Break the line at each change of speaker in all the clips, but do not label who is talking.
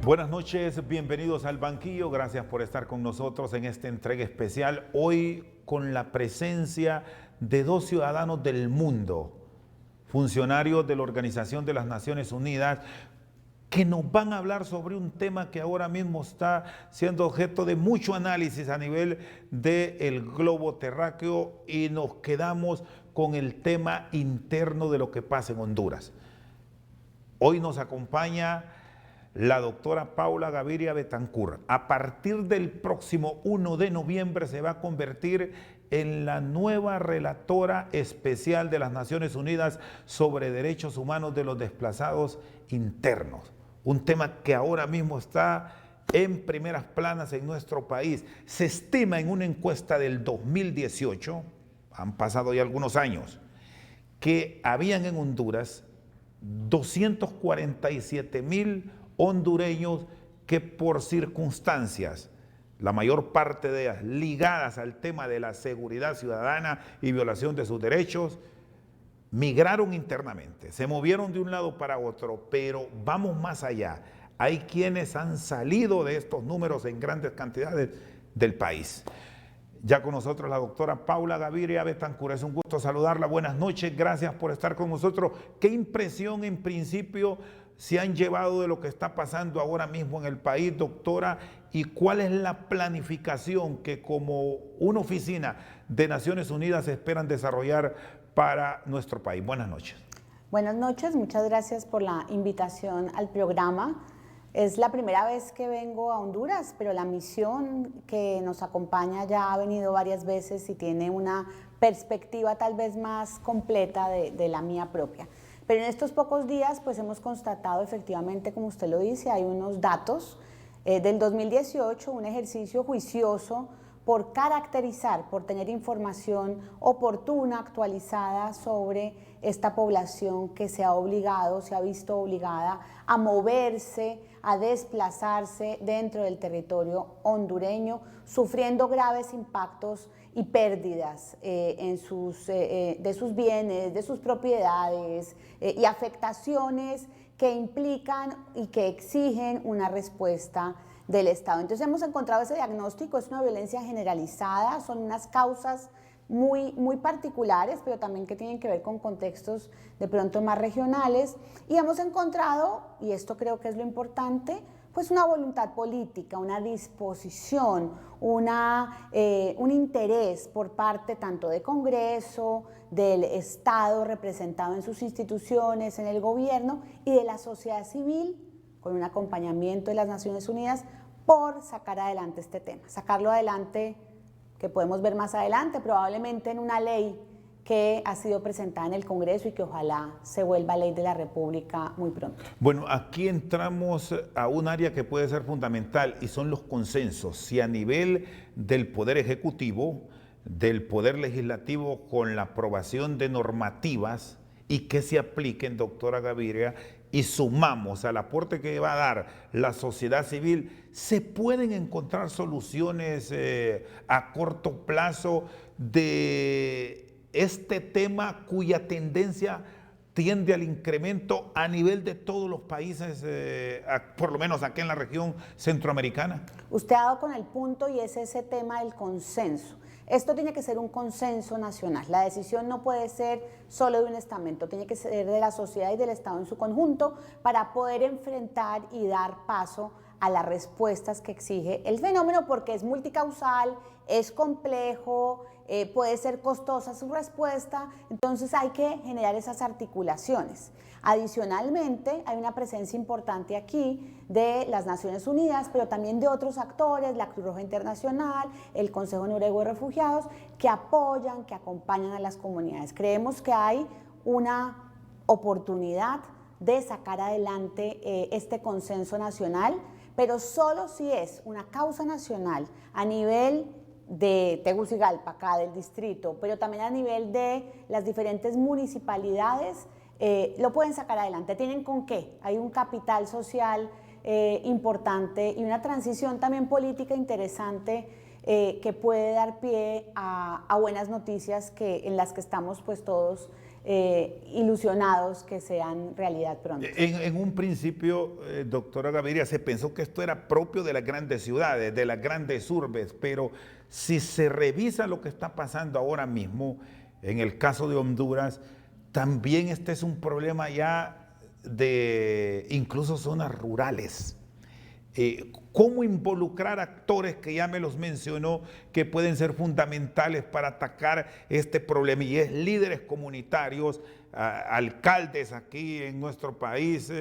Buenas noches, bienvenidos al banquillo, gracias por estar con nosotros en esta entrega especial, hoy con la presencia de dos ciudadanos del mundo, funcionarios de la Organización de las Naciones Unidas, que nos van a hablar sobre un tema que ahora mismo está siendo objeto de mucho análisis a nivel del globo terráqueo y nos quedamos con el tema interno de lo que pasa en Honduras. Hoy nos acompaña la doctora Paula Gaviria Betancur. A partir del próximo 1 de noviembre se va a convertir en la nueva relatora especial de las Naciones Unidas sobre derechos humanos de los desplazados internos. Un tema que ahora mismo está en primeras planas en nuestro país. Se estima en una encuesta del 2018, han pasado ya algunos años, que habían en Honduras 247,000 hondureños que por circunstancias, la mayor parte de ellas ligadas al tema de la seguridad ciudadana y violación de sus derechos, migraron internamente, se movieron de un lado para otro, pero vamos más allá. Hay quienes han salido de estos números en grandes cantidades del país. Ya con nosotros la doctora Paula Gaviria Betancur. Es un gusto saludarla. Buenas noches, gracias por estar con nosotros. ¿Qué impresión en principio se han llevado de lo que está pasando ahora mismo en el país, doctora? ¿Y cuál es la planificación que como una oficina de Naciones Unidas esperan desarrollar para nuestro país? Buenas noches.
Buenas noches, muchas gracias por la invitación al programa. Es la primera vez que vengo a Honduras, pero la misión que nos acompaña ya ha venido varias veces y tiene una perspectiva tal vez más completa de la mía propia. Pero en estos pocos días pues hemos constatado efectivamente, como usted lo dice, hay unos datos del 2018, un ejercicio juicioso por caracterizar, por tener información oportuna, actualizada sobre esta población que se ha visto obligada a moverse, a desplazarse dentro del territorio hondureño, sufriendo graves impactos y pérdidas de sus bienes, de sus propiedades y afectaciones que implican y que exigen una respuesta del Estado. Entonces hemos encontrado ese diagnóstico, es una violencia generalizada, son unas causas muy particulares, pero también que tienen que ver con contextos de pronto más regionales, y hemos encontrado, y esto creo que es lo importante, pues una voluntad política, una disposición, un interés por parte tanto de Congreso, del Estado representado en sus instituciones, en el gobierno, y de la sociedad civil, con un acompañamiento de las Naciones Unidas, por sacar adelante este tema, sacarlo adelante, que podemos ver más adelante, probablemente en una ley que ha sido presentada en el Congreso y que ojalá se vuelva ley de la República muy pronto.
Bueno, aquí entramos a un área que puede ser fundamental y son los consensos. Si a nivel del Poder Ejecutivo, del Poder Legislativo, con la aprobación de normativas y que se apliquen, doctora Gaviria, y sumamos al aporte que va a dar la sociedad civil, se pueden encontrar soluciones a corto plazo de este tema cuya tendencia tiende al incremento a nivel de todos los países, por lo menos aquí en la región centroamericana.
Usted ha dado con el punto y es ese tema del consenso. Esto tiene que ser un consenso nacional. La decisión no puede ser solo de un estamento, tiene que ser de la sociedad y del Estado en su conjunto para poder enfrentar y dar paso a las respuestas que exige el fenómeno, porque es multicausal, es complejo, puede ser costosa su respuesta, entonces hay que generar esas articulaciones. Adicionalmente, hay una presencia importante aquí de las Naciones Unidas, pero también de otros actores, la Cruz Roja Internacional, el Consejo Noruego de Refugiados, que apoyan, que acompañan a las comunidades. Creemos que hay una oportunidad de sacar adelante este consenso nacional, pero solo si es una causa nacional a nivel de Tegucigalpa, acá del distrito, pero también a nivel de las diferentes municipalidades, lo pueden sacar adelante. ¿Tienen con qué? Hay un capital social importante y una transición también política interesante que puede dar pie a buenas noticias en las que estamos pues todos ilusionados que sean realidad pronto.
En un principio, doctora Gaviria, se pensó que esto era propio de las grandes ciudades, de las grandes urbes, pero si se revisa lo que está pasando ahora mismo, en el caso de Honduras, también este es un problema ya de incluso zonas rurales. ¿Cómo involucrar actores que ya me los mencionó que pueden ser fundamentales para atacar este problema? Y es líderes comunitarios, alcaldes aquí en nuestro país,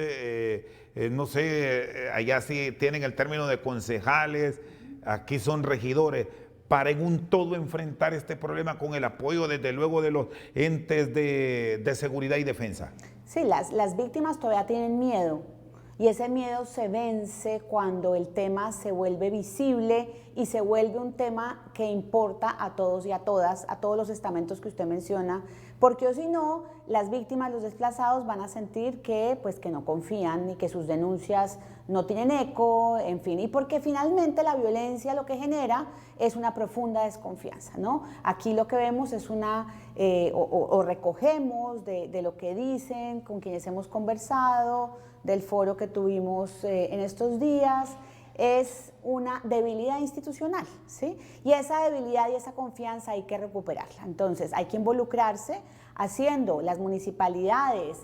no sé, allá sí tienen el término de concejales, aquí son regidores, para en un todo enfrentar este problema con el apoyo desde luego de los entes de seguridad y defensa.
Sí, las víctimas todavía tienen miedo. Y ese miedo se vence cuando el tema se vuelve visible y se vuelve un tema que importa a todos y a todas, a todos los estamentos que usted menciona, porque o si no, las víctimas, los desplazados van a sentir que, pues, que no confían y que sus denuncias no tienen eco, en fin, y porque finalmente la violencia lo que genera es una profunda desconfianza, ¿no? Aquí lo que vemos es o recogemos de lo que dicen, con quienes hemos conversado, del foro que tuvimos en estos días, es una debilidad institucional, ¿sí? Y esa debilidad y esa confianza hay que recuperarla. Entonces, hay que involucrarse haciendo las municipalidades,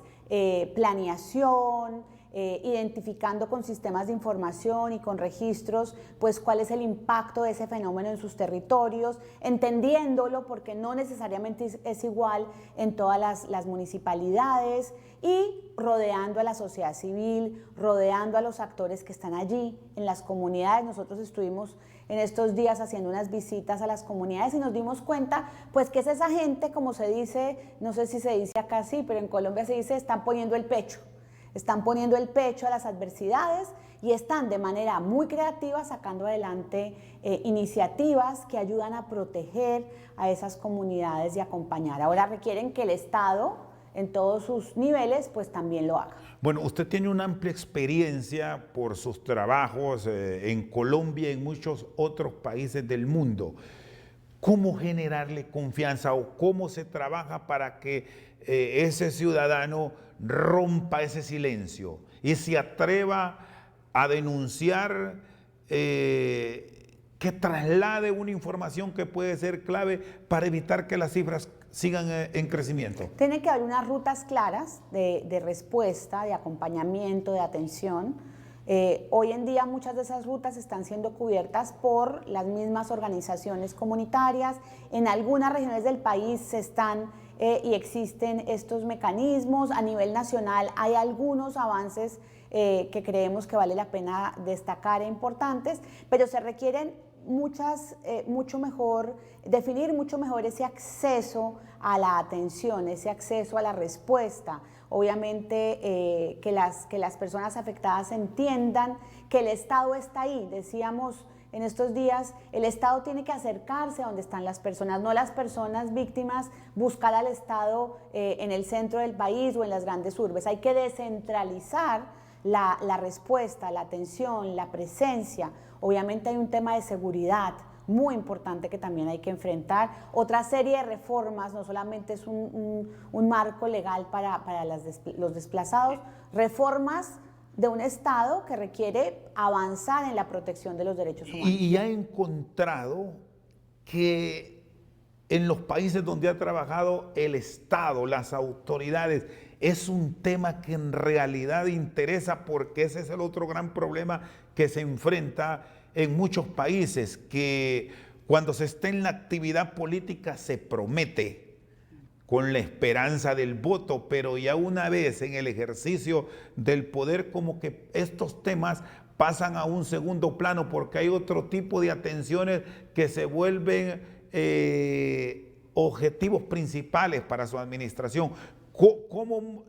planeación, identificando con sistemas de información y con registros, pues cuál es el impacto de ese fenómeno en sus territorios, entendiéndolo porque no necesariamente es igual en todas las municipalidades, y rodeando a la sociedad civil, rodeando a los actores que están allí en las comunidades. Nosotros estuvimos en estos días haciendo unas visitas a las comunidades y nos dimos cuenta pues que es esa gente, como se dice, no sé si se dice acá sí, pero en Colombia se dice, están poniendo el pecho a las adversidades y están de manera muy creativa sacando adelante iniciativas que ayudan a proteger a esas comunidades y acompañar. Ahora requieren que el Estado en todos sus niveles pues también lo haga.
Bueno, usted tiene una amplia experiencia por sus trabajos en Colombia y en muchos otros países del mundo. ¿Cómo generarle confianza o cómo se trabaja para que ese ciudadano rompa ese silencio y se atreva a denunciar, que traslade una información que puede ser clave para evitar que las cifras sigan en crecimiento?
Tiene que haber unas rutas claras de respuesta, de acompañamiento, de atención. Hoy en día muchas de esas rutas están siendo cubiertas por las mismas organizaciones comunitarias. En algunas regiones del país se están y existen estos mecanismos. A nivel nacional hay algunos avances que creemos que vale la pena destacar e importantes, pero se requieren definir mucho mejor ese acceso a la atención, ese acceso a la respuesta. Obviamente que las personas afectadas entiendan que el Estado está ahí. Decíamos en estos días, el Estado tiene que acercarse a donde están las personas, no las personas víctimas buscar al Estado en el centro del país o en las grandes urbes. Hay que descentralizar la respuesta, la atención, la presencia. Obviamente hay un tema de seguridad muy importante que también hay que enfrentar. Otra serie de reformas, no solamente es un marco legal para los desplazados, reformas de un Estado que requiere avanzar en la protección de los derechos humanos.
Y ha encontrado que en los países donde ha trabajado el Estado, las autoridades, es un tema que en realidad interesa, porque ese es el otro gran problema que se enfrenta en muchos países, que cuando se está en la actividad política se promete con la esperanza del voto, pero ya una vez en el ejercicio del poder, como que estos temas pasan a un segundo plano porque hay otro tipo de atenciones que se vuelven objetivos principales para su administración. ¿Cómo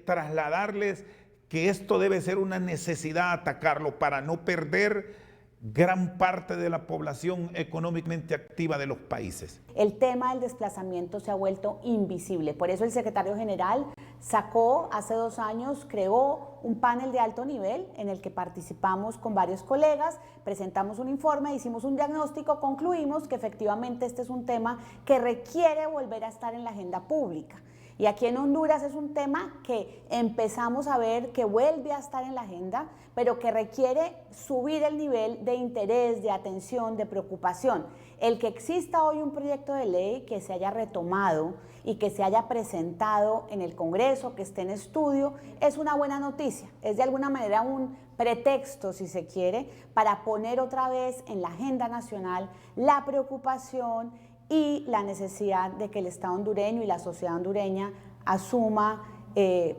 trasladarles que esto debe ser una necesidad atacarlo para no perder gran parte de la población económicamente activa de los países?
El tema del desplazamiento se ha vuelto invisible. Por eso el secretario general sacó hace 2 años, creó un panel de alto nivel en el que participamos con varios colegas, presentamos un informe, hicimos un diagnóstico, concluimos que efectivamente este es un tema que requiere volver a estar en la agenda pública. Y aquí en Honduras es un tema que empezamos a ver que vuelve a estar en la agenda, pero que requiere subir el nivel de interés, de atención, de preocupación. El que exista hoy un proyecto de ley que se haya retomado y que se haya presentado en el Congreso, que esté en estudio, es una buena noticia. Es de alguna manera un pretexto, si se quiere, para poner otra vez en la agenda nacional la preocupación y la necesidad de que el Estado hondureño y la sociedad hondureña asuma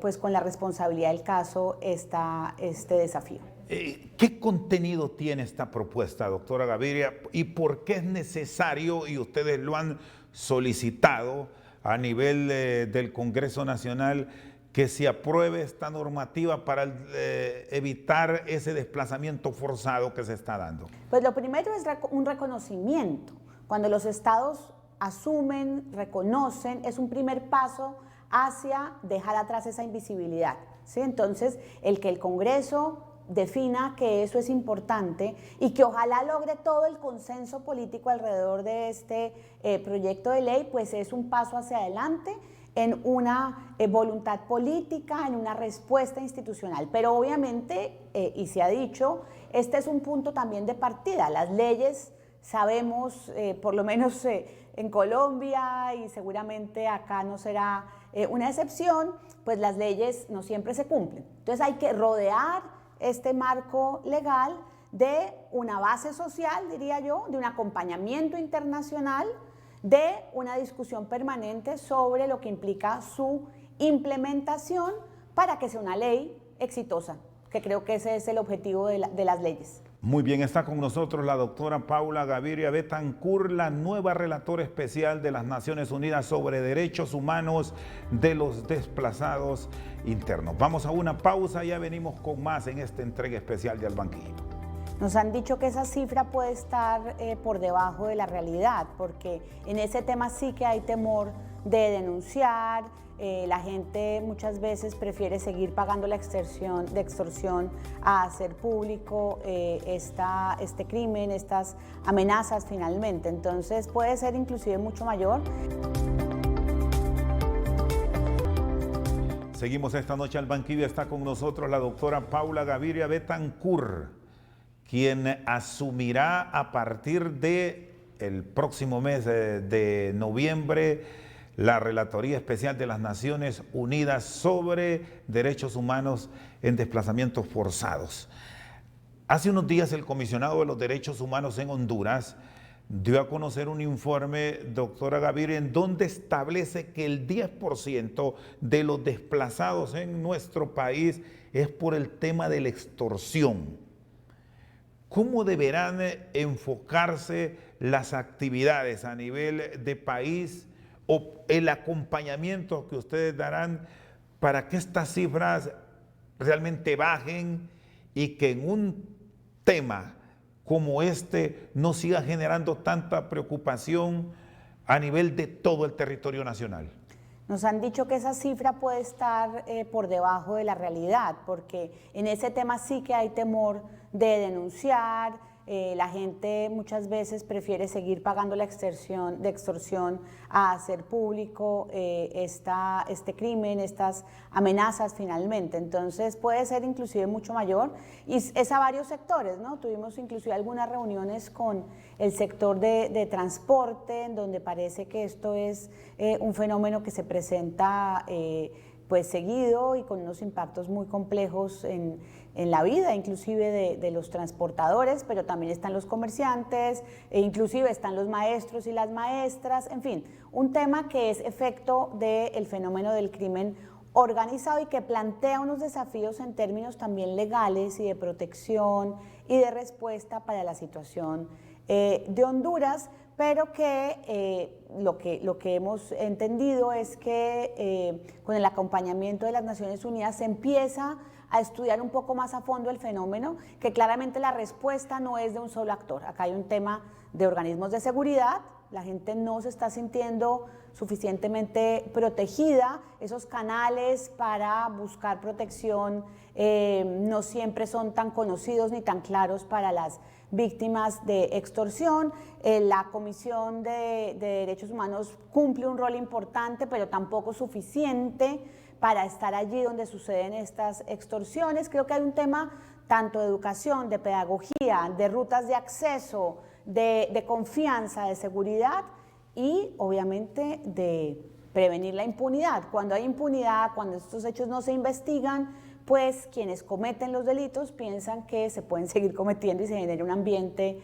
pues con la responsabilidad del caso este desafío.
¿Qué contenido tiene esta propuesta, doctora Gaviria, y por qué es necesario, y ustedes lo han solicitado a nivel del Congreso Nacional, que se apruebe esta normativa para evitar ese desplazamiento forzado que se está dando?
Pues lo primero es un reconocimiento. Cuando los estados asumen, reconocen, es un primer paso hacia dejar atrás esa invisibilidad, ¿sí? Entonces, el que el Congreso defina que eso es importante y que ojalá logre todo el consenso político alrededor de este proyecto de ley, pues es un paso hacia adelante en una voluntad política, en una respuesta institucional. Pero obviamente, y se ha dicho, este es un punto también de partida. Las leyes, sabemos, por lo menos en Colombia y seguramente acá no será una excepción, pues las leyes no siempre se cumplen. Entonces hay que rodear este marco legal de una base social, diría yo, de un acompañamiento internacional, de una discusión permanente sobre lo que implica su implementación para que sea una ley exitosa, que creo que ese es el objetivo de las leyes.
Muy bien, está con nosotros la doctora Paula Gaviria Bethancourt, la nueva relatora especial de las Naciones Unidas sobre Derechos Humanos de los Desplazados Internos. Vamos a una pausa, ya venimos con más en esta entrega especial de Al Banquillo.
Nos han dicho que esa cifra puede estar por debajo de la realidad, porque en ese tema sí que hay temor de denunciar. La gente muchas veces prefiere seguir pagando la extorsión a hacer público este crimen, estas amenazas finalmente. Entonces puede ser inclusive mucho mayor.
Seguimos esta noche al banquillo. Está con nosotros la doctora Paula Gaviria Bethancourt, quien asumirá a partir del próximo mes de noviembre la Relatoría Especial de las Naciones Unidas sobre Derechos Humanos en Desplazamientos Forzados. Hace unos días el Comisionado de los Derechos Humanos en Honduras dio a conocer un informe, doctora Gaviria, en donde establece que el 10% de los desplazados en nuestro país es por el tema de la extorsión. ¿Cómo deberán enfocarse las actividades a nivel de país o el acompañamiento que ustedes darán para que estas cifras realmente bajen y que en un tema como este no siga generando tanta preocupación a nivel de todo el territorio nacional?
Nos han dicho que esa cifra puede estar por debajo de la realidad, porque en ese tema sí que hay temor de denunciar. La gente muchas veces prefiere seguir pagando la extorsión a hacer público este crimen, estas amenazas finalmente. Entonces puede ser inclusive mucho mayor y es a varios sectores, ¿no? Tuvimos inclusive algunas reuniones con el sector de transporte, en donde parece que esto es un fenómeno que se presenta pues seguido y con unos impactos muy complejos en la vida, inclusive de los transportadores, pero también están los comerciantes, e inclusive están los maestros y las maestras, en fin, un tema que es efecto del fenómeno del crimen organizado y que plantea unos desafíos en términos también legales y de protección y de respuesta para la situación de Honduras, pero que lo que hemos entendido es que con el acompañamiento de las Naciones Unidas se empieza a estudiar un poco más a fondo el fenómeno, que claramente la respuesta no es de un solo actor. Acá hay un tema de organismos de seguridad, la gente no se está sintiendo suficientemente protegida, esos canales para buscar protección no siempre son tan conocidos ni tan claros para las víctimas de extorsión. La Comisión de Derechos Humanos cumple un rol importante, pero tampoco suficiente para estar allí donde suceden estas extorsiones. Creo que hay un tema tanto de educación, de pedagogía, de rutas de acceso, de confianza, de seguridad y obviamente de prevenir la impunidad. Cuando hay impunidad, cuando estos hechos no se investigan, pues quienes cometen los delitos piensan que se pueden seguir cometiendo y se genera un ambiente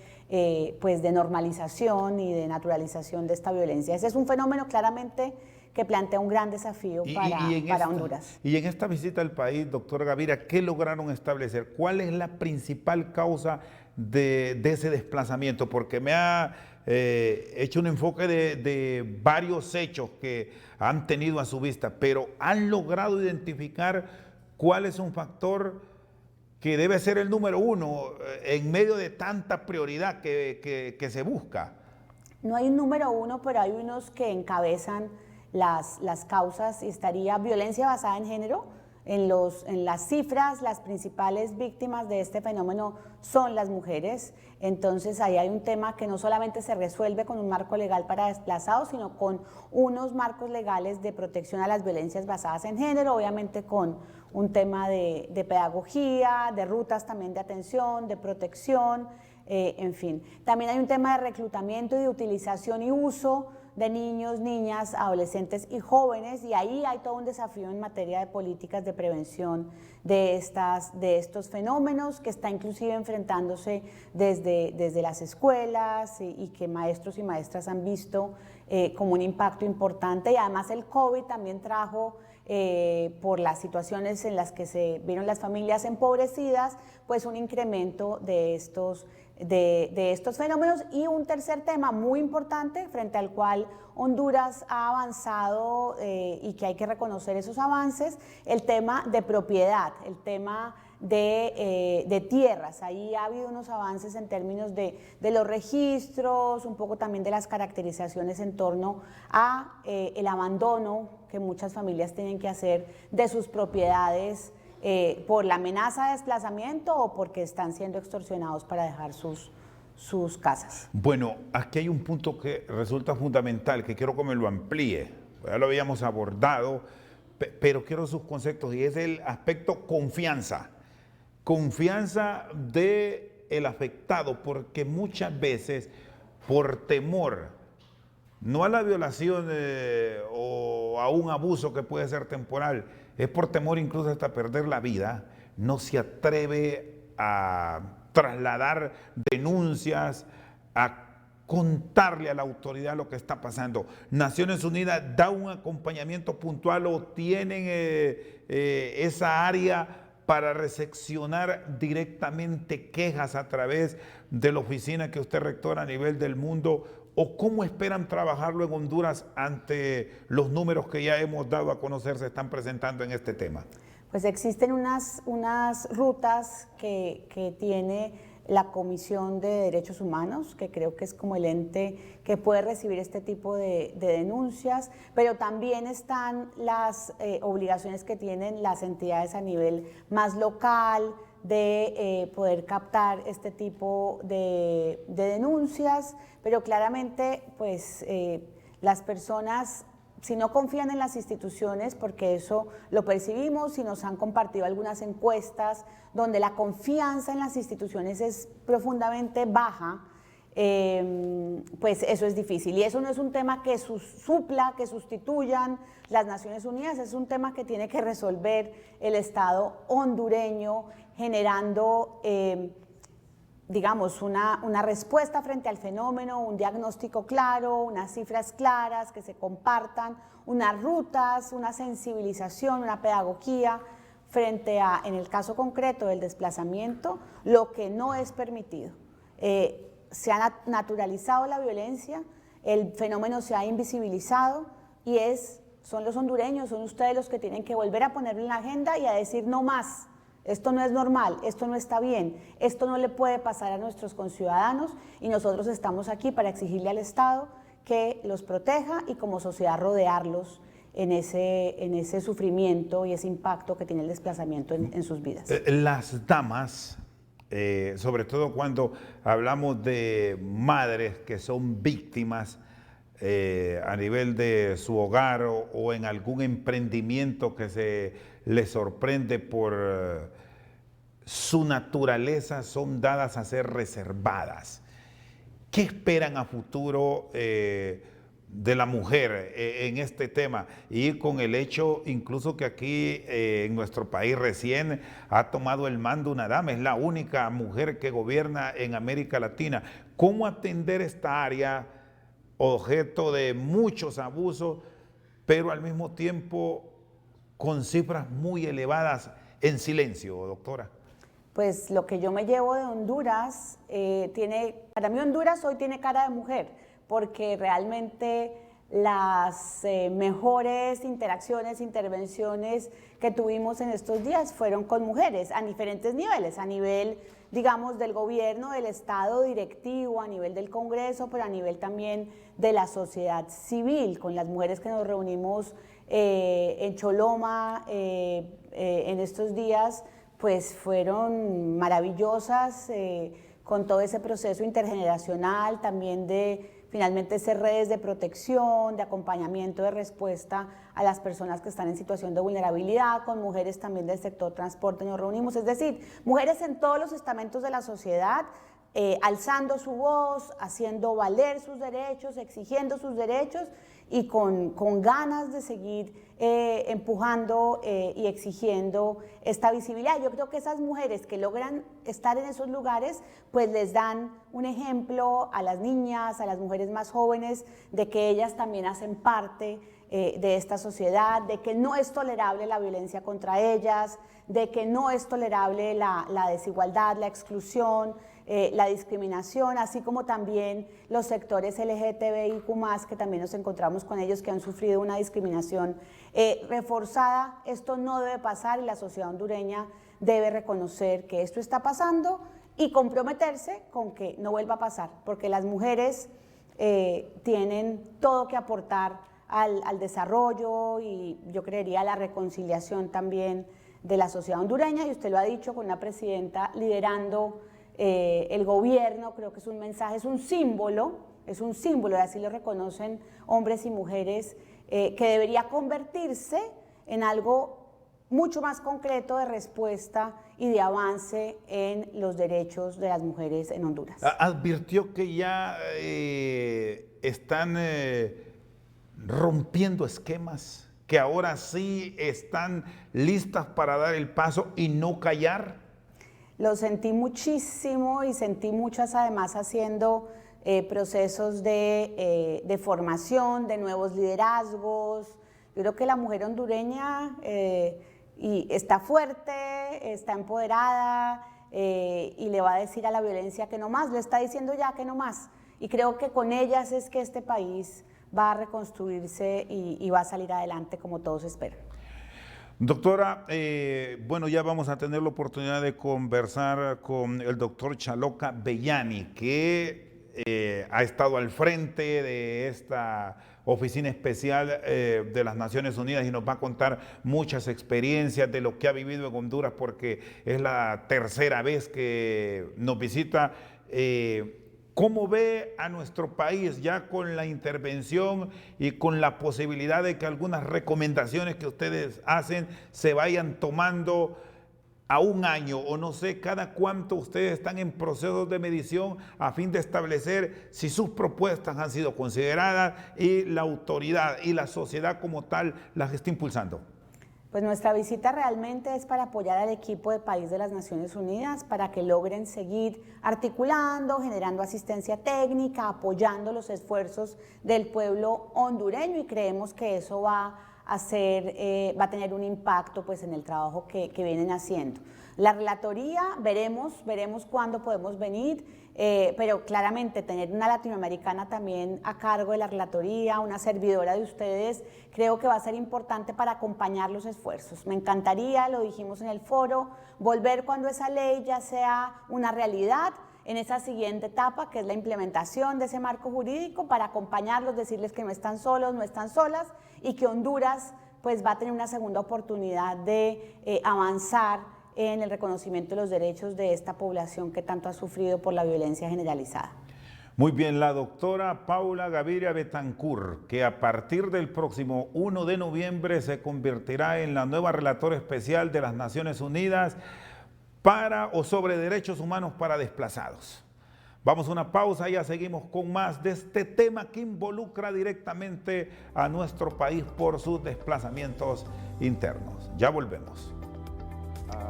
pues de normalización y de naturalización de esta violencia. Ese es un fenómeno claramente que plantea un gran desafío para Honduras.
Y en esta visita al país, doctora Gavira, ¿qué lograron establecer? ¿Cuál es la principal causa de ese desplazamiento? Porque me ha hecho un enfoque de varios hechos que han tenido a su vista, pero ¿han logrado identificar cuál es un factor que debe ser el número uno en medio de tanta prioridad que se busca?
No hay un número uno, pero hay unos que encabezan las causas, y estaría violencia basada en género. En las cifras, las principales víctimas de este fenómeno son las mujeres. Entonces ahí hay un tema que no solamente se resuelve con un marco legal para desplazados, sino con unos marcos legales de protección a las violencias basadas en género, obviamente con un tema de pedagogía, de rutas también de atención, de protección, en fin. También hay un tema de reclutamiento y de utilización y uso de niños, niñas, adolescentes y jóvenes, y ahí hay todo un desafío en materia de políticas de prevención de estos fenómenos, que está inclusive enfrentándose desde las escuelas y que maestros y maestras han visto como un impacto importante. Y además el COVID también trajo, por las situaciones en las que se vieron las familias empobrecidas, pues un incremento de estos fenómenos. Y un tercer tema muy importante frente al cual Honduras ha avanzado y que hay que reconocer esos avances, el tema de propiedad, el tema de tierras. Ahí ha habido unos avances en términos de los registros, un poco también de las caracterizaciones en torno a el abandono que muchas familias tienen que hacer de sus propiedades por la amenaza de desplazamiento o porque están siendo extorsionados para dejar sus casas.
Bueno, aquí hay un punto que resulta fundamental, que quiero que me lo amplíe. Ya lo habíamos abordado, pero quiero sus conceptos, y es el aspecto confianza. Confianza del afectado, porque muchas veces por temor, no a la violación o a un abuso que puede ser temporal, es por temor incluso hasta perder la vida, no se atreve a trasladar denuncias, a contarle a la autoridad lo que está pasando. Naciones Unidas da un acompañamiento puntual o tienen esa área para recepcionar directamente quejas a través de la oficina que usted rectora a nivel del mundo, o cómo esperan trabajarlo en Honduras ante los números que ya hemos dado a conocer se están presentando en este tema.
Pues existen unas rutas que tiene la Comisión de Derechos Humanos, que creo que es como el ente que puede recibir este tipo de denuncias, pero también están las obligaciones que tienen las entidades a nivel más local de poder captar este tipo de denuncias, pero claramente pues las personas, si no confían en las instituciones, porque eso lo percibimos y nos han compartido algunas encuestas donde la confianza en las instituciones es profundamente baja, pues eso es difícil. Y eso no es un tema que supla, que sustituyan las Naciones Unidas, es un tema que tiene que resolver el Estado hondureño, generando digamos, una respuesta frente al fenómeno, un diagnóstico claro, unas cifras claras que se compartan, unas rutas, una sensibilización, una pedagogía frente a, en el caso concreto del desplazamiento, lo que no es permitido. Se ha naturalizado la violencia, el fenómeno se ha invisibilizado y son los hondureños, son ustedes los que tienen que volver a ponerlo en la agenda y a decir no más. Esto no es normal, esto no está bien, esto no le puede pasar a nuestros conciudadanos y nosotros estamos aquí para exigirle al Estado que los proteja y como sociedad rodearlos en ese sufrimiento y ese impacto que tiene el desplazamiento en sus vidas.
Las damas, sobre todo cuando hablamos de madres que son víctimas a nivel de su hogar o en algún emprendimiento que se les sorprende por su naturaleza, son dadas a ser reservadas. ¿Qué esperan a futuro de la mujer en este tema? Y con el hecho incluso que aquí en nuestro país recién ha tomado el mando una dama, es la única mujer que gobierna en América Latina. ¿Cómo atender esta área objeto de muchos abusos, pero al mismo tiempo con cifras muy elevadas en silencio, doctora?
Pues lo que yo me llevo de Honduras, para mí Honduras hoy tiene cara de mujer, porque realmente las mejores interacciones, intervenciones que tuvimos en estos días fueron con mujeres a diferentes niveles, a nivel, digamos, del gobierno, del Estado directivo, a nivel del Congreso, pero a nivel también de la sociedad civil, con las mujeres que nos reunimos en Choloma en estos días, pues fueron maravillosas, con todo ese proceso intergeneracional, también de finalmente ser redes de protección, de acompañamiento, de respuesta a las personas que están en situación de vulnerabilidad, con mujeres también del sector transporte nos reunimos, es decir, mujeres en todos los estamentos de la sociedad, alzando su voz, haciendo valer sus derechos, exigiendo sus derechos y con ganas de seguir empujando y exigiendo esta visibilidad. Yo creo que esas mujeres que logran estar en esos lugares, pues les dan un ejemplo a las niñas, a las mujeres más jóvenes, de que ellas también hacen parte de esta sociedad, de que no es tolerable la violencia contra ellas, de que no es tolerable la desigualdad, la exclusión, la discriminación, así como también los sectores LGTBIQ+, que también nos encontramos con ellos que han sufrido una discriminación reforzada. Esto no debe pasar y la sociedad hondureña debe reconocer que esto está pasando y comprometerse con que no vuelva a pasar, porque las mujeres tienen todo que aportar al desarrollo y yo creería a la reconciliación también de la sociedad hondureña, y usted lo ha dicho, con una presidenta liderando el gobierno. Creo que es un mensaje, es un símbolo, y así lo reconocen hombres y mujeres, que debería convertirse en algo mucho más concreto de respuesta y de avance en los derechos de las mujeres en Honduras.
Advirtió que ya están rompiendo esquemas, que ahora sí están listas para dar el paso y no callar.
Lo sentí muchísimo y sentí muchas además haciendo procesos de formación, de nuevos liderazgos. Yo creo que la mujer hondureña y está fuerte, está empoderada y le va a decir a la violencia que no más, lo está diciendo ya que no más. Y creo que con ellas es que este país va a reconstruirse y va a salir adelante como todos esperan.
Doctora, bueno, ya vamos a tener la oportunidad de conversar con el doctor Chaloca Bellani, que ha estado al frente de esta oficina especial de las Naciones Unidas y nos va a contar muchas experiencias de lo que ha vivido en Honduras, porque es la tercera vez que nos visita. ¿Cómo ve a nuestro país ya con la intervención y con la posibilidad de que algunas recomendaciones que ustedes hacen se vayan tomando a un año o no sé, cada cuánto ustedes están en procesos de medición a fin de establecer si sus propuestas han sido consideradas y la autoridad y la sociedad como tal las está impulsando?
Pues nuestra visita realmente es para apoyar al equipo de país de las Naciones Unidas para que logren seguir articulando, generando asistencia técnica, apoyando los esfuerzos del pueblo hondureño, y creemos que eso va a tener un impacto pues en el trabajo que vienen haciendo. La relatoría, veremos cuándo podemos venir, pero claramente tener una latinoamericana también a cargo de la relatoría, una servidora de ustedes, creo que va a ser importante para acompañar los esfuerzos. Me encantaría, lo dijimos en el foro, volver cuando esa ley ya sea una realidad. en esa siguiente etapa, que es la implementación de ese marco jurídico, para acompañarlos, decirles que no están solos, no están solas, y que Honduras pues va a tener una segunda oportunidad de avanzar en el reconocimiento de los derechos de esta población que tanto ha sufrido por la violencia generalizada.
Muy bien, la doctora Paula Gaviria Betancur, que a partir del próximo 1 de noviembre se convertirá en la nueva relatora especial de las Naciones Unidas para o sobre derechos humanos para desplazados. Vamos a una pausa y ya seguimos con más de este tema que involucra directamente a nuestro país por sus desplazamientos internos. Ya volvemos.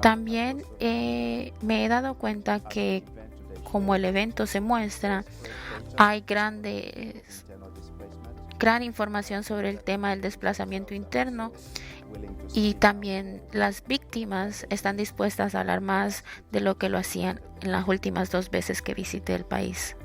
También me he dado cuenta que, como el evento se muestra, hay gran información sobre el tema del desplazamiento interno, y también las víctimas están dispuestas a hablar más de lo que lo hacían en las últimas 2 veces que visité el país.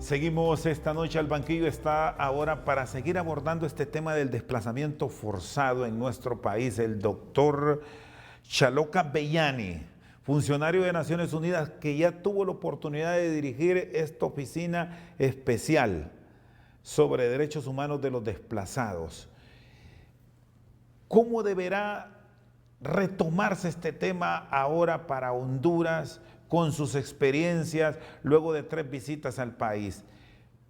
Seguimos esta noche al banquillo, está ahora para seguir abordando este tema del desplazamiento forzado en nuestro país el doctor Chaloca Beyani, funcionario de Naciones Unidas que ya tuvo la oportunidad de dirigir esta oficina especial sobre derechos humanos de los desplazados. ¿Cómo deberá retomarse este tema ahora para Honduras con sus experiencias luego de 3 visitas al país?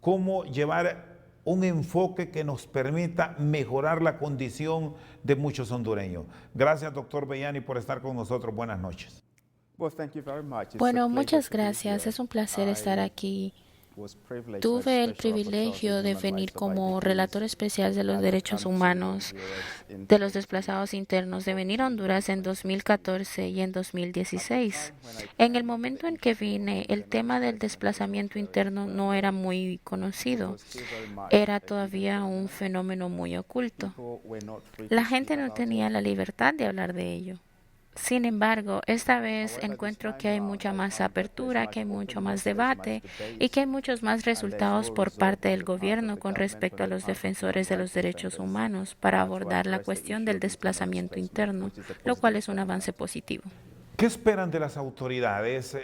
¿Cómo llevar un enfoque que nos permita mejorar la condición de muchos hondureños? Gracias, doctor Beyani, por estar con nosotros. Buenas noches.
Bueno, muchas gracias. Es un placer estar aquí. Tuve el privilegio de venir como relator especial de los derechos humanos de los desplazados internos, de venir a Honduras en 2014 y en 2016. En el momento en que vine, el tema del desplazamiento interno no era muy conocido. Era todavía un fenómeno muy oculto. La gente no tenía la libertad de hablar de ello. Sin embargo, esta vez encuentro que hay mucha más apertura, que hay mucho más debate y que hay muchos más resultados por parte del gobierno con respecto a los defensores de los derechos humanos para abordar la cuestión del desplazamiento interno, lo cual es un avance positivo.
¿Qué esperan de las autoridades?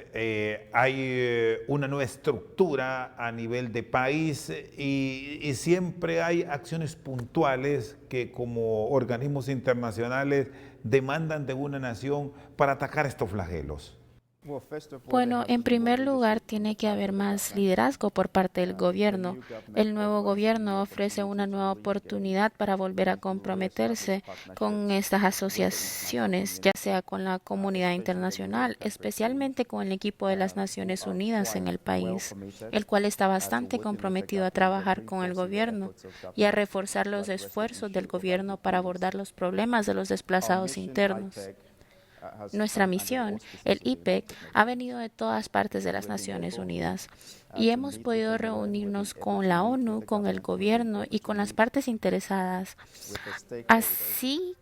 Hay una nueva estructura a nivel de país y siempre hay acciones puntuales que como organismos internacionales demandan de una nación para atacar estos flagelos.
Bueno, en primer lugar, tiene que haber más liderazgo por parte del gobierno. El nuevo gobierno ofrece una nueva oportunidad para volver a comprometerse con estas asociaciones, ya sea con la comunidad internacional, especialmente con el equipo de las Naciones Unidas en el país, el cual está bastante comprometido a trabajar con el gobierno y a reforzar los esfuerzos del gobierno para abordar los problemas de los desplazados internos. Nuestra misión, el IPEC, ha venido de todas partes de las Naciones Unidas y hemos podido reunirnos con la ONU, con el gobierno y con las partes interesadas, así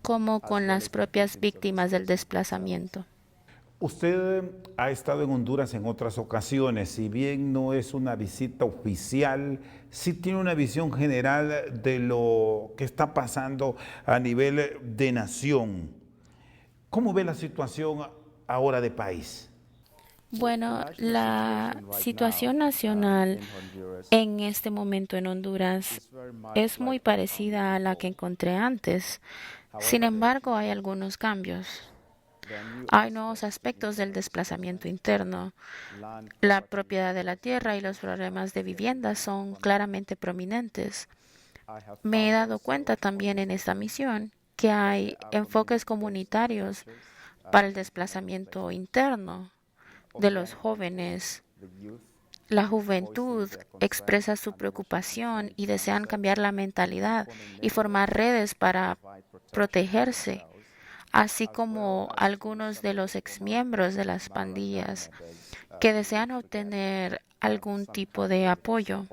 como con las propias víctimas del desplazamiento.
Usted ha estado en Honduras en otras ocasiones, si bien no es una visita oficial, sí tiene una visión general de lo que está pasando a nivel de nación. ¿Cómo ve la situación ahora de país?
Bueno, la situación nacional en este momento en Honduras es muy parecida a la que encontré antes. Sin embargo, hay algunos cambios. Hay nuevos aspectos del desplazamiento interno. La propiedad de la tierra y los problemas de vivienda son claramente prominentes. Me he dado cuenta también en esta misión que hay enfoques comunitarios para el desplazamiento interno de los jóvenes. La juventud expresa su preocupación y desean cambiar la mentalidad y formar redes para protegerse, así como algunos de los exmiembros de las pandillas que desean obtener algún tipo de apoyo.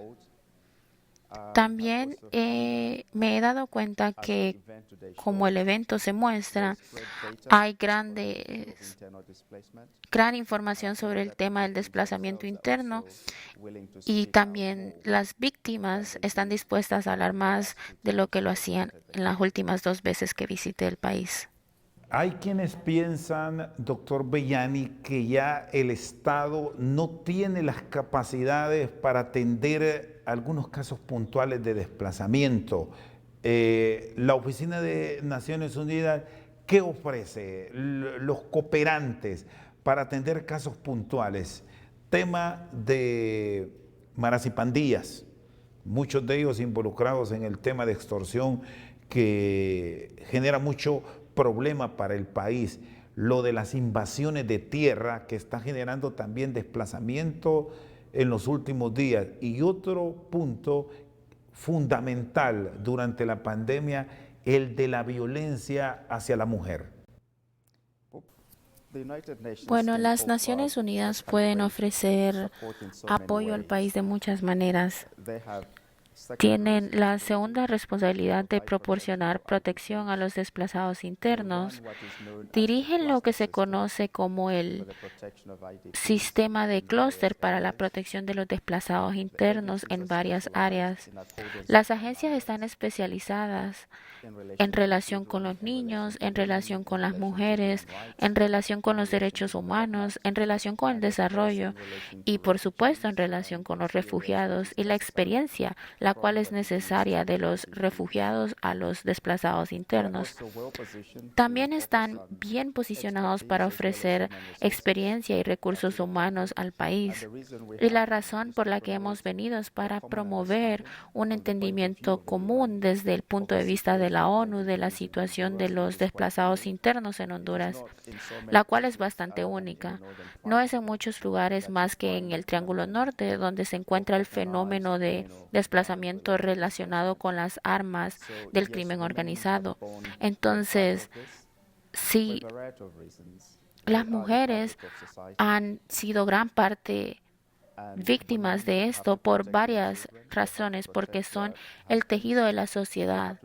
También me he dado cuenta que, como el evento se muestra, hay gran información sobre el tema del desplazamiento interno y también las víctimas están dispuestas a hablar más de lo que lo hacían en las últimas 2 veces que visité el país.
Hay quienes piensan, doctor Bellani, que ya el Estado no tiene las capacidades para atender algunos casos puntuales de desplazamiento. La Oficina de Naciones Unidas, ¿qué ofrece? Los cooperantes para atender casos puntuales. Tema de maras y pandillas, muchos de ellos involucrados en el tema de extorsión que genera mucho problema para el país. Lo de las invasiones de tierra que está generando también desplazamiento en los últimos días. Y otro punto fundamental durante la pandemia, el de la violencia hacia la mujer.
Bueno, las Naciones Unidas pueden ofrecer apoyo al país de muchas maneras. Tienen la segunda responsabilidad de proporcionar protección a los desplazados internos. Dirigen lo que se conoce como el sistema de clúster para la protección de los desplazados internos en varias áreas. Las agencias están especializadas en relación con los niños, en relación con las mujeres, en relación con los derechos humanos, en relación con el desarrollo y, por supuesto, en relación con los refugiados y la experiencia, la cual es necesaria de los refugiados a los desplazados internos. También están bien posicionados para ofrecer experiencia y recursos humanos al país. Y la razón por la que hemos venido es para promover un entendimiento común desde el punto de vista de la ONU de la situación de los desplazados internos en Honduras, la cual es bastante única. No es en muchos lugares más que en el Triángulo Norte donde se encuentra el fenómeno de desplazamiento relacionado con las armas del crimen organizado. Entonces, sí, las mujeres han sido gran parte víctimas de esto por varias razones, porque son el tejido de la sociedad.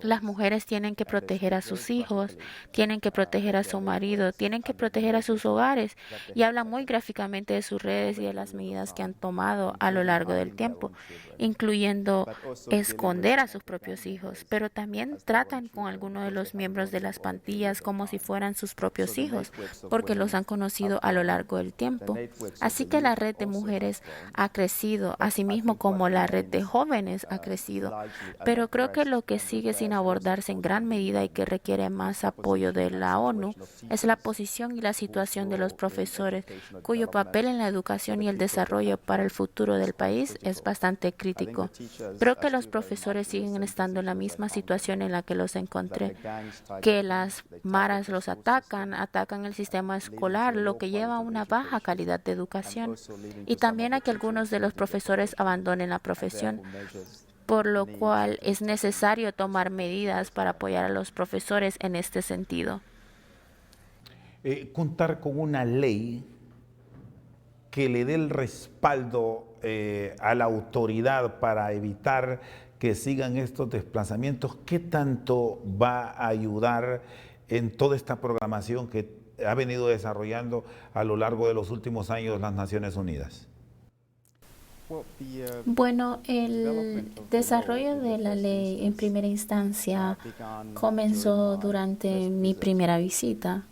Las mujeres tienen que proteger a sus hijos, tienen que proteger a su marido, tienen que proteger a sus hogares y hablan muy gráficamente de sus redes y de las medidas que han tomado a lo largo del tiempo, incluyendo esconder a sus propios hijos, pero también tratan con algunos de los miembros de las pandillas como si fueran sus propios hijos, porque los han conocido a lo largo del tiempo. Así que la red de mujeres ha crecido, asimismo como la red de jóvenes ha crecido. Pero creo que lo que sigue sin abordarse en gran medida y que requiere más apoyo de la ONU es la posición y la situación de los profesores, cuyo papel en la educación y el desarrollo para el futuro del país es bastante crítico. Creo que los profesores siguen estando en la misma situación en la que los encontré, que las maras los atacan el sistema escolar, lo que lleva a una baja calidad de educación. Y también a que algunos de los profesores abandonen la profesión, por lo cual es necesario tomar medidas para apoyar a los profesores en este sentido.
Contar con una ley que le dé el respaldo a la autoridad para evitar que sigan estos desplazamientos, ¿qué tanto va a ayudar en toda esta programación que ha venido desarrollando a lo largo de los últimos años las Naciones Unidas?
Bueno, el desarrollo de la ley en primera instancia comenzó durante mi primera visita.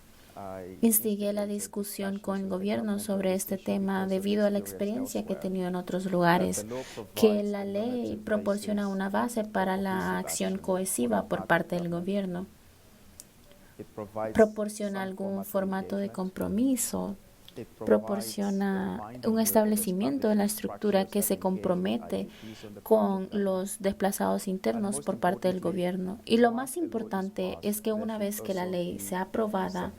Instigué la discusión con el gobierno sobre este tema debido a la experiencia que he tenido en otros lugares, que la ley proporciona una base para la acción cohesiva por parte del gobierno. Proporciona algún formato de compromiso, proporciona un establecimiento de la estructura que se compromete con los desplazados internos por parte del gobierno. Y lo más importante es que una vez que la ley sea aprobada,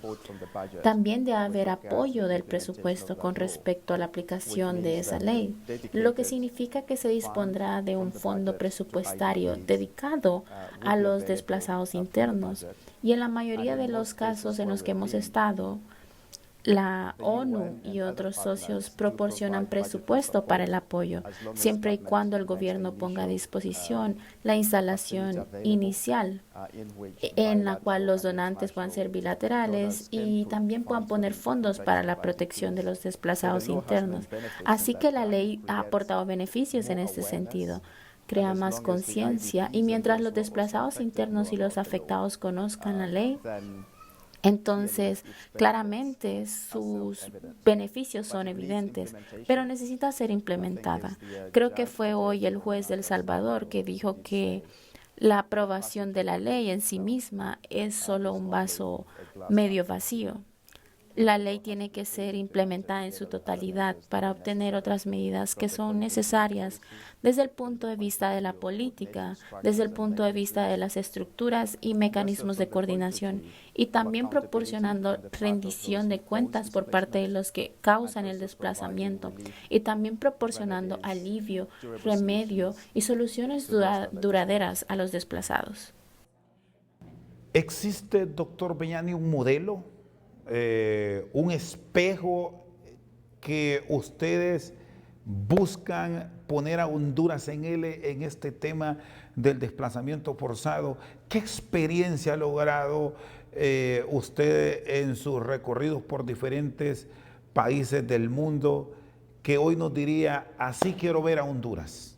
también debe haber apoyo del presupuesto con respecto a la aplicación de esa ley, lo que significa que se dispondrá de un fondo presupuestario dedicado a los desplazados internos. Y en la mayoría de los casos en los que hemos estado, la ONU y otros socios proporcionan presupuesto para el apoyo, siempre y cuando el gobierno ponga a disposición la instalación inicial, en la cual los donantes puedan ser bilaterales y también puedan poner fondos para la protección de los desplazados internos. Así que la ley ha aportado beneficios en este sentido. crea más conciencia y mientras los desplazados internos y los afectados conozcan la ley, entonces claramente sus beneficios son evidentes, pero necesita ser implementada. Creo que fue hoy el juez de El Salvador que dijo que la aprobación de la ley en sí misma es solo un vaso medio vacío. La ley tiene que ser implementada en su totalidad para obtener otras medidas que son necesarias desde el punto de vista de la política, desde el punto de vista de las estructuras y mecanismos de coordinación, y también proporcionando rendición de cuentas por parte de los que causan el desplazamiento, y también proporcionando alivio, remedio y soluciones duraderas a los desplazados.
¿Existe, doctor Bellani, un modelo, un espejo que ustedes buscan poner a Honduras en este tema del desplazamiento forzado? ¿Qué experiencia ha logrado usted en sus recorridos por diferentes países del mundo que hoy nos diría, así quiero ver a Honduras?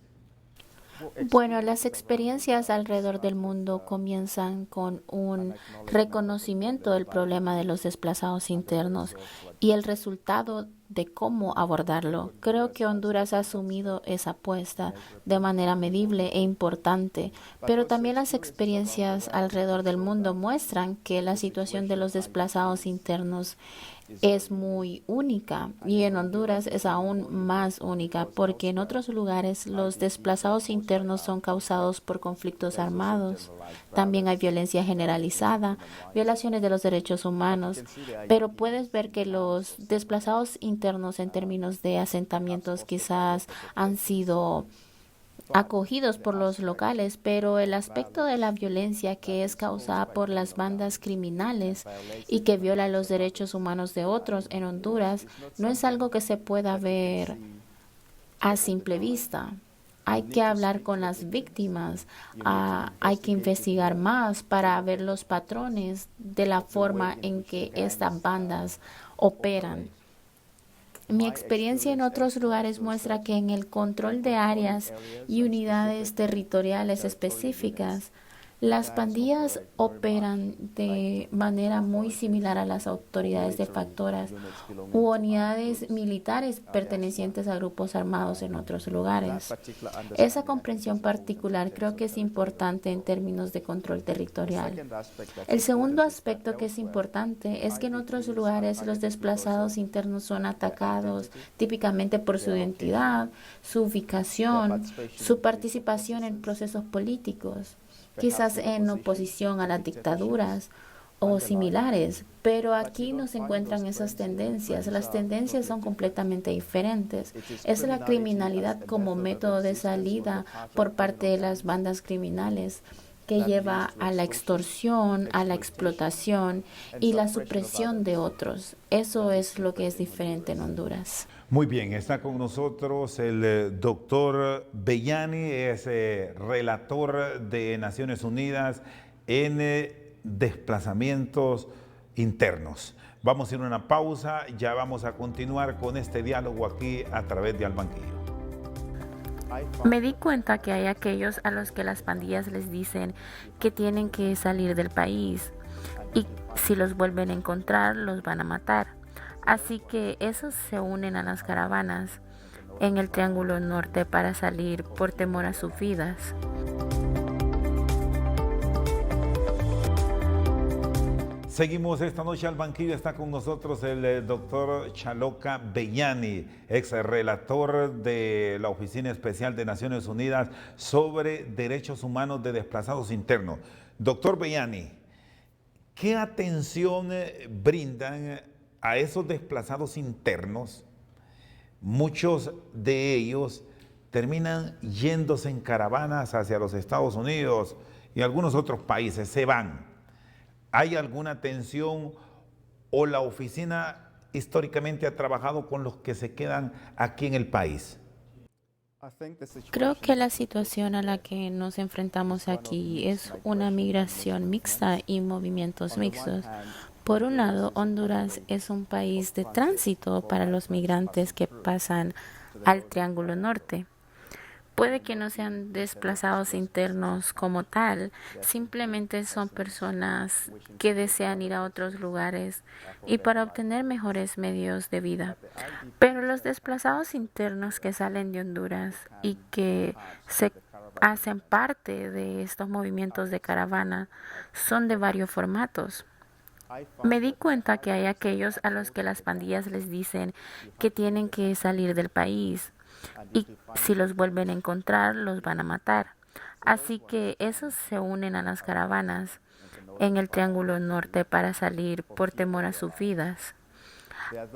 Bueno, las experiencias alrededor del mundo comienzan con un reconocimiento del problema de los desplazados internos y el resultado de cómo abordarlo. Creo que Honduras ha asumido esa apuesta de manera medible e importante, pero también las experiencias alrededor del mundo muestran que la situación de los desplazados internos es muy única y en Honduras es aún más única porque en otros lugares los desplazados internos son causados por conflictos armados. También hay violencia generalizada, violaciones de los derechos humanos, pero puedes ver que los desplazados internos en términos de asentamientos quizás han sido acogidos por los locales, pero el aspecto de la violencia que es causada por las bandas criminales y que viola los derechos humanos de otros en Honduras no es algo que se pueda ver a simple vista. Hay que hablar con las víctimas, hay que investigar más para ver los patrones de la forma en que estas bandas operan. Mi experiencia en otros lugares muestra que en el control de áreas y unidades territoriales específicas, las pandillas operan de manera muy similar a las autoridades de factoras u unidades militares pertenecientes a grupos armados en otros lugares. Esa comprensión particular creo que es importante en términos de control territorial. El segundo aspecto que es importante es que en otros lugares los desplazados internos son atacados típicamente por su identidad, su ubicación, su participación en procesos políticos, quizás en oposición a las dictaduras o similares, pero aquí no se encuentran esas tendencias. Las tendencias son completamente diferentes. Es la criminalidad como método de salida por parte de las bandas criminales que lleva a la extorsión, a la explotación y la supresión de otros. Eso es lo que es diferente en Honduras.
Muy bien, está con nosotros el doctor Bellani, es relator de Naciones Unidas en desplazamientos internos. Vamos a ir a una pausa, ya vamos a continuar con este diálogo aquí a través de Al Banquillo.
Me di cuenta que hay aquellos a los que las pandillas les dicen que tienen que salir del país y si los vuelven a encontrar los van a matar. Así que esos se unen a las caravanas en el Triángulo Norte para salir por temor a sus vidas.
Seguimos esta noche al banquillo, está con nosotros el doctor Chaloca Bellani, ex relator de la Oficina Especial de Naciones Unidas sobre Derechos Humanos de Desplazados Internos. Doctor Bellani, ¿qué atención brindan a esos desplazados internos? Muchos de ellos terminan yéndose en caravanas hacia los Estados Unidos y algunos otros países, se van. ¿Hay alguna atención o la oficina históricamente ha trabajado con los que se quedan aquí en el país?
Creo que la situación a la que nos enfrentamos aquí es una migración mixta y movimientos mixtos. Por un lado, Honduras es un país de tránsito para los migrantes que pasan al Triángulo Norte. Puede que no sean desplazados internos como tal, simplemente son personas que desean ir a otros lugares y para obtener mejores medios de vida. Pero los desplazados internos que salen de Honduras y que se hacen parte de estos movimientos de caravana son de varios formatos. Me di cuenta que hay aquellos a los que las pandillas les dicen que tienen que salir del país y si los vuelven a encontrar los van a matar. Así que esos se unen a las caravanas en el Triángulo Norte para salir por temor a sus vidas.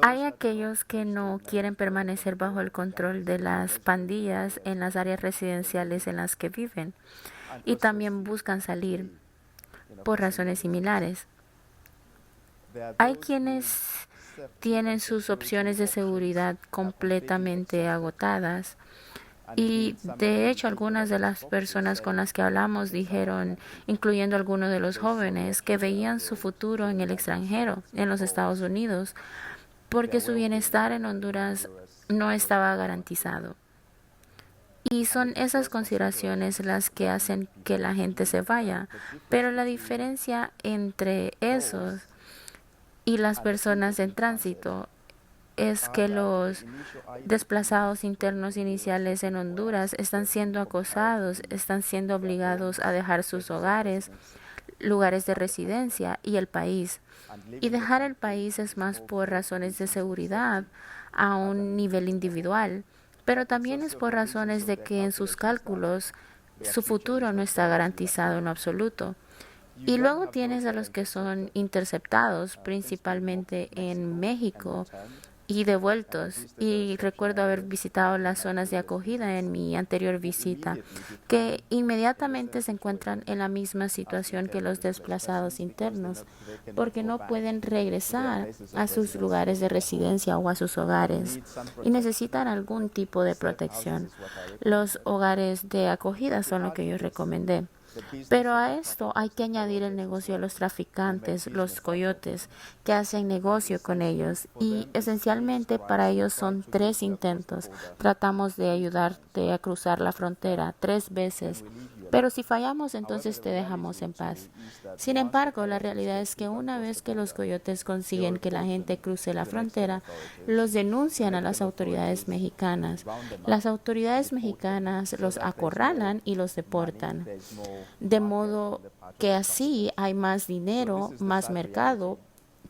Hay aquellos que no quieren permanecer bajo el control de las pandillas en las áreas residenciales en las que viven y también buscan salir por razones similares. Hay quienes tienen sus opciones de seguridad completamente agotadas y de hecho algunas de las personas con las que hablamos dijeron, incluyendo algunos de los jóvenes, que veían su futuro en el extranjero, en los Estados Unidos, porque su bienestar en Honduras no estaba garantizado. Y son esas consideraciones las que hacen que la gente se vaya. Pero la diferencia entre esos y las personas en tránsito es que los desplazados internos iniciales en Honduras están siendo acosados, están siendo obligados a dejar sus hogares, lugares de residencia y el país. Y dejar el país es más por razones de seguridad a un nivel individual, pero también es por razones de que en sus cálculos su futuro no está garantizado en lo absoluto. Y luego tienes a los que son interceptados, principalmente en México, y devueltos. Y recuerdo haber visitado las zonas de acogida en mi anterior visita, que inmediatamente se encuentran en la misma situación que los desplazados internos, porque no pueden regresar a sus lugares de residencia o a sus hogares y necesitan algún tipo de protección. Los hogares de acogida son lo que yo recomendé. Pero a esto hay que añadir el negocio de los traficantes, los coyotes, que hacen negocio con ellos. Y esencialmente para ellos son 3 intentos. Tratamos de ayudarte a cruzar la frontera 3 veces. Pero si fallamos, entonces te dejamos en paz. Sin embargo, la realidad es que una vez que los coyotes consiguen que la gente cruce la frontera, los denuncian a las autoridades mexicanas. Las autoridades mexicanas los acorralan y los deportan. De modo que así hay más dinero, más mercado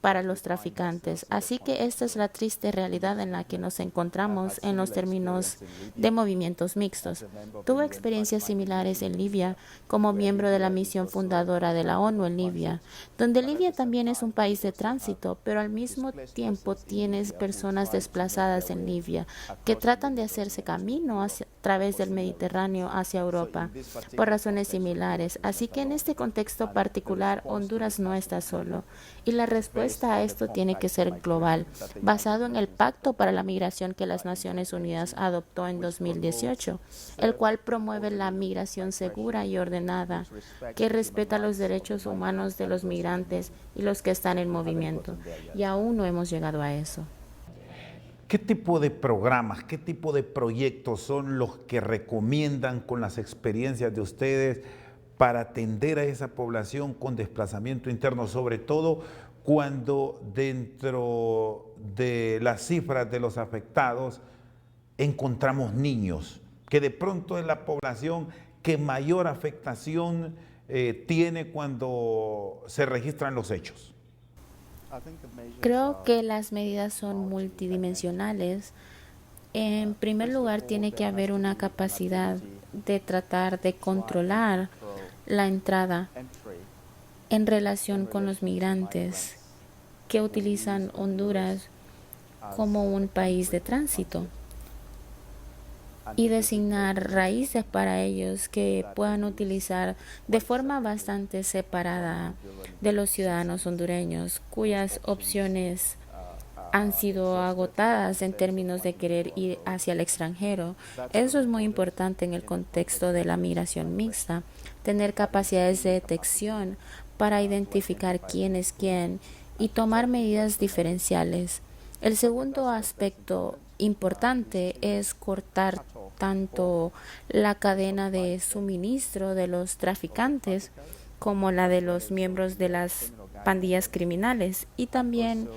para los traficantes. Así que esta es la triste realidad en la que nos encontramos en los términos de movimientos mixtos. Tuve experiencias similares en Libia como miembro de la misión fundadora de la ONU en Libia, donde Libia también es un país de tránsito, pero al mismo tiempo tienes personas desplazadas en Libia que tratan de hacerse camino a través del Mediterráneo hacia Europa por razones similares. Así que en este contexto particular, Honduras no está solo. Y la respuesta a esto tiene que ser global, basado en el Pacto para la Migración que las Naciones Unidas adoptó en 2018, el cual promueve la migración segura y ordenada, que respeta los derechos humanos de los migrantes y los que están en movimiento. Y aún no hemos llegado a eso.
¿Qué tipo de programas, qué tipo de proyectos son los que recomiendan con las experiencias de ustedes para atender a esa población con desplazamiento interno, sobre todo cuando dentro de las cifras de los afectados encontramos niños, que de pronto es la población que mayor afectación tiene cuando se registran los hechos?
Creo que las medidas son multidimensionales. En primer lugar, tiene que haber una capacidad de tratar de controlar la entrada en relación con los migrantes que utilizan Honduras como un país de tránsito y designar raíces para ellos que puedan utilizar de forma bastante separada de los ciudadanos hondureños, cuyas opciones han sido agotadas en términos de querer ir hacia el extranjero. Eso es muy importante en el contexto de la migración mixta, tener capacidades de detección para identificar quién es quién y tomar medidas diferenciales. El segundo aspecto importante es cortar tanto la cadena de suministro de los traficantes como la de los miembros de las pandillas criminales, y también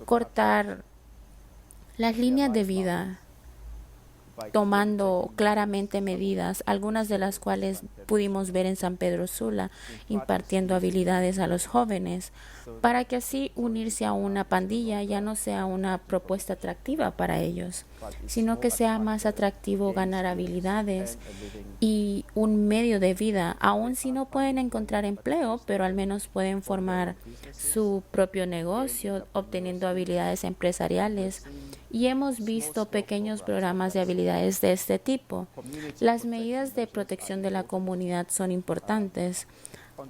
cortar las líneas de vida, tomando claramente medidas, algunas de las cuales pudimos ver en San Pedro Sula, impartiendo habilidades a los jóvenes, para que así unirse a una pandilla ya no sea una propuesta atractiva para ellos, sino que sea más atractivo ganar habilidades y un medio de vida, aun si no pueden encontrar empleo, pero al menos pueden formar su propio negocio, obteniendo habilidades empresariales. Y hemos visto pequeños programas de habilidades de este tipo. Las medidas de protección de la comunidad son importantes,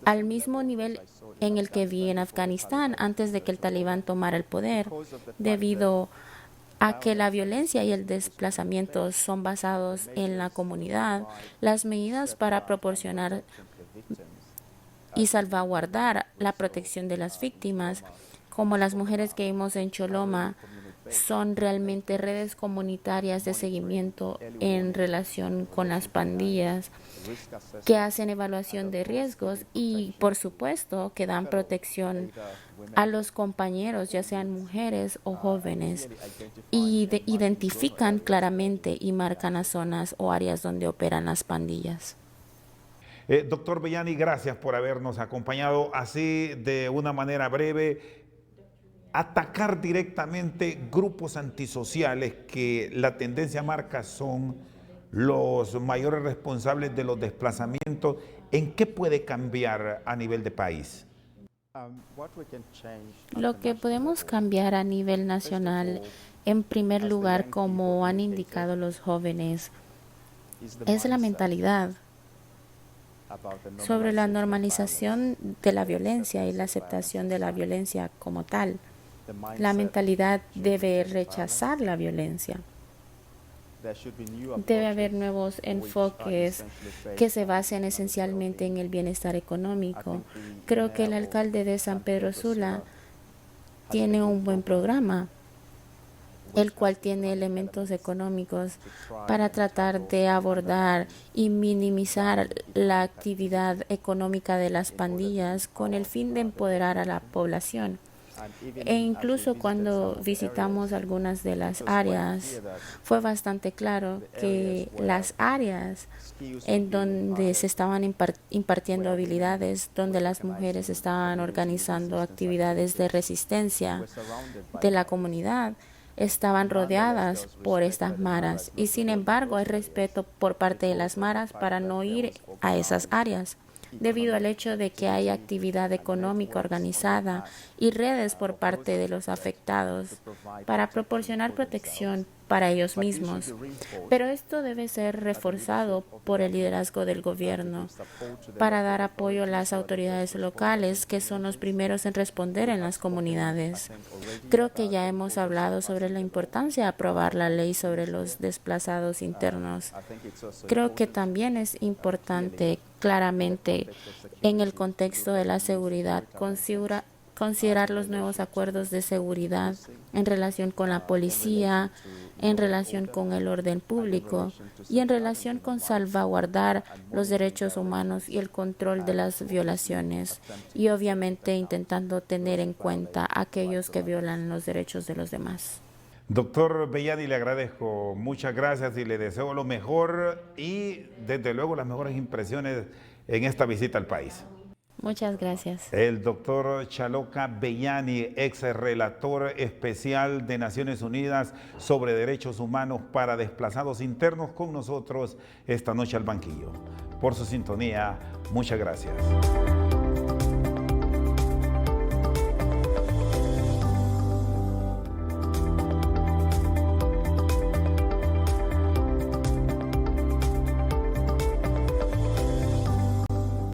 al mismo nivel en el que vi en Afganistán antes de que el talibán tomara el poder, debido a que la violencia y el desplazamiento son basados en la comunidad. Las medidas para proporcionar y salvaguardar la protección de las víctimas, como las mujeres que vimos en Choloma, son realmente redes comunitarias de seguimiento en relación con las pandillas que hacen evaluación de riesgos y, por supuesto, que dan protección a los compañeros, ya sean mujeres o jóvenes, y identifican claramente y marcan las zonas o áreas donde operan las pandillas.
Doctor Beyani, gracias por habernos acompañado así de una manera breve. Atacar directamente grupos antisociales que la tendencia marca son los mayores responsables de los desplazamientos, ¿en qué puede cambiar a nivel de país?
Lo que podemos cambiar a nivel nacional, en primer lugar, como han indicado los jóvenes, es la mentalidad sobre la normalización de la violencia y la aceptación de la violencia como tal. La mentalidad debe rechazar la violencia. Debe haber nuevos enfoques que se basen esencialmente en el bienestar económico. Creo que el alcalde de San Pedro Sula tiene un buen programa, el cual tiene elementos económicos para tratar de abordar y minimizar la actividad económica de las pandillas con el fin de empoderar a la población. E incluso cuando visitamos algunas de las áreas, fue bastante claro que las áreas en donde se estaban impartiendo habilidades, donde las mujeres estaban organizando actividades de resistencia de la comunidad, estaban rodeadas por estas maras, y sin embargo hay respeto por parte de las maras para no ir a esas áreas, debido al hecho de que hay actividad económica organizada y redes por parte de los afectados para proporcionar protección para ellos mismos. Pero esto debe ser reforzado por el liderazgo del gobierno para dar apoyo a las autoridades locales, que son los primeros en responder en las comunidades. Creo que ya hemos hablado sobre la importancia de aprobar la ley sobre los desplazados internos. Creo que también es importante, claramente, en el contexto de la seguridad, considerar los nuevos acuerdos de seguridad en relación con la policía, en relación con el orden público y en relación con salvaguardar los derechos humanos y el control de las violaciones, y obviamente intentando tener en cuenta a aquellos que violan los derechos de los demás.
Doctor Beyani, le agradezco, muchas gracias y le deseo lo mejor y desde luego las mejores impresiones en esta visita al país.
Muchas gracias.
El doctor Chaloca Beyani, ex relator especial de Naciones Unidas sobre derechos humanos para desplazados internos, con nosotros esta noche al banquillo. Por su sintonía, muchas gracias.